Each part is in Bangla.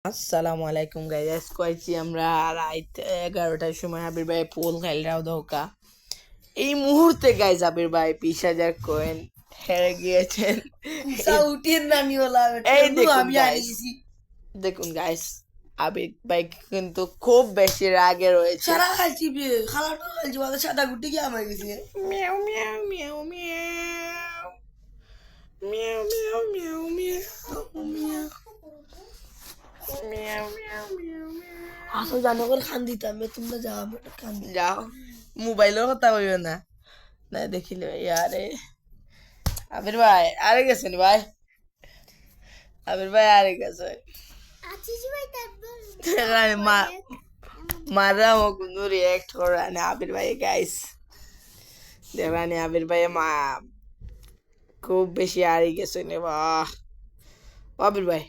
আসসালামু আলাইকুম গাইজ আজকে আইছি আমরা রাত 11টার সময় আবির ভাই পোল খেলরাও ধোকা এই মুহূর্তে গাইজ আবির ভাই 20,000 কয়েন হেরে গিয়েছেন। সাউটির নানি ওলা এই দেখুন আমি guys, আনিয়েছি দেখুন গাইস আবির ভাই কিন্তু খুব বেশি রাগে রয়েছে। সারা খাইছি খালাটা খাইছি মানে সাদা গুটি কি আমার গেছে মিয়াও মিয়াও মিয়াও মিয়াও মিয়াও মিয়াও মিয়াও মিয়াও মিয়াও মিয়াও মিয়াও আসল জানো করে খান দিতাম তোমরা যাও আমি একটা খান দিই যাও মোবাইলের কথা বলবে না না দেখিলে আরে আবির ভাই আরে গেছেন ভাই আবির ভাই আরে গেছে মা মারা কোনো রিয়াক্ট করে না আবির ভাই গাইস দেখানি আবির ভাই মা খুব বেশি আরে গেছে নে বাহ আবির ভাই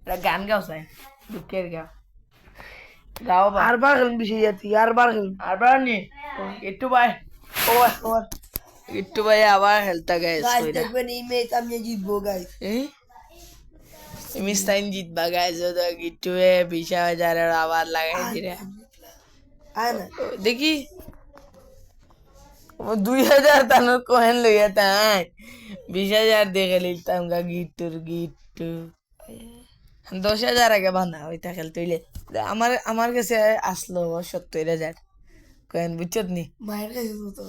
এটা গান গাও সাই দুঃখের গাও গাও বা আর বার খেলুন বেশি যাচ্ছি আর বার খেলুন আবার নি একটু ভাই ও আমার একটু ভাই আবার হেলতা গাইস গাইস দেখবেন এই ম্যাচ আমি জিতবো গাইস মিস্টাইন জিতবা গাইস তো একটু 20,000 আবার লাগাই দিরা আয় না দেখি 2,000 তানো কোহেন লইয়া তাই 20,000 দেখে লিখতাম গা গিট্টুর গিট্টু 10,000 আগে বানা ওইটা খেলতে হইলে আমার আমার কাছে আসলো 70,000 কোহেন বুঝছত নি মায়ের কাছে তো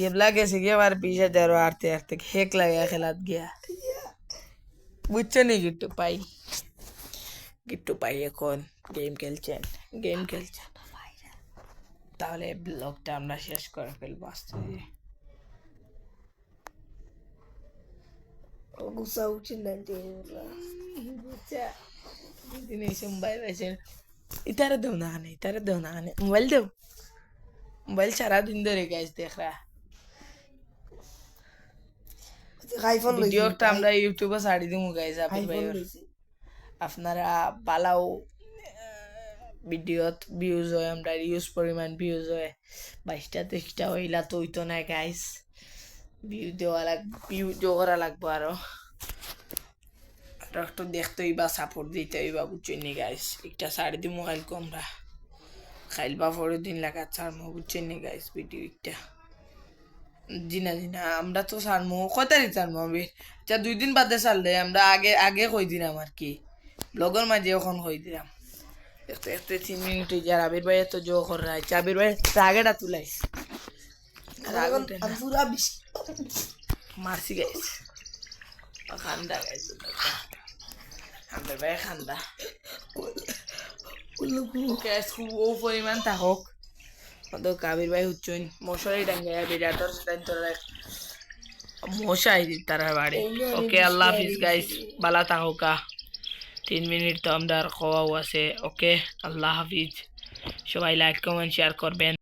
এবলা গেছে গিয়ে আবার 20,000 আরতে আরতে হেক লাগা খেলাত গিয়া বুঝছো নি গিট্টু পাই এখন গেম খেলছেন তাহলে ব্লগটা আমরা শেষ করে ফেলবো আস্তে ধীরে গুসা উঠি না জিনিস মোবাইল আছে ইতারে দেও না আনে মোবাইল দেও মোবাইল সারা দিন ধরে গাইস দেখ রা আইফোন লইছি ভিডিওটা আমরা ইউটিউবে ছাড়ি দিমু গাইস আইফোন লইছি আপনারা বালাও ভিডিওত ভিউজ হয় আমরা ইউজ পরিমাণ ভিউজ হয় 22টা 23টা হইলা তো হইতো না গাইস ভিউ করা লাগবো আরো একটু দেখতে হইবা সাপোর্ট দিতে হইবা বুঝছেন নি গাইস একটা ছাড়ি দি মোবাইল কো আমরা খাইলবা পরের দিন লাগা ছাড়মো বুঝছেন নি গাইস ভিডিও একটা জিনা আমরা তো ছাড়মো কয় তারিখ ছাড়মো আমি 2 দিন বাদে ছাড়লে আমরা আগে কই দিলাম আর কি ব্লগের মাঝে এখন কই দিলাম একটু 3 মিনিট যার আবির ভাই তো জো কর রাই আবির ভাই রাগেটা তুলাইস পুরা বিশ মারছি গাইস খান্দা গাইস আবির ভাই খান্দা গ্যাস খুব ও পরিমাণ থাকক তো কাবির ভাই হচ্ছেন মশারি ডাঙ্গায় বিরাটর সেটাই তোর মশাই তারা বাড়ি ওকে আল্লাহ হাফিজ গাইস বালা থাকা 3 মিনিট তো আমরা খাওয়াও আছে ওকে আল্লাহ হাফিজ সবাই লাইক কমেন্ট শেয়ার করবেন।